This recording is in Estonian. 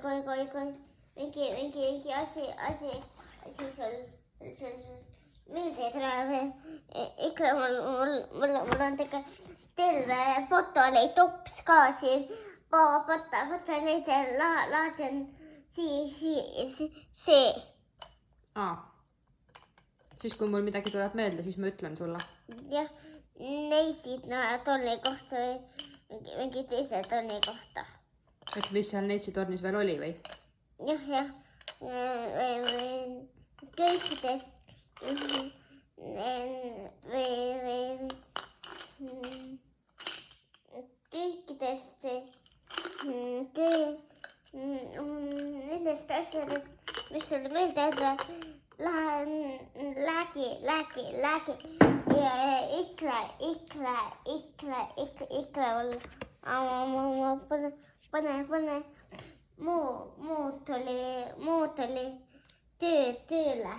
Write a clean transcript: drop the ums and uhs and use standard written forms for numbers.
kui mingi asi sul meelde ei tule. Ikka mul on tegelikult terve Photolay tops ka siin. Photolay laadin see. Siis kui mul midagi tuleb meelde, siis ma ütlen sulle. Jah, neitsid torni kohta või mingi teise torni kohta. Et mis seal neitsi tornis veel oli või? Jah. Köökidest nendest asjadest, mis sulle meelde jätab, lähen läägi ja ikra olla. Pane muud oli tööle.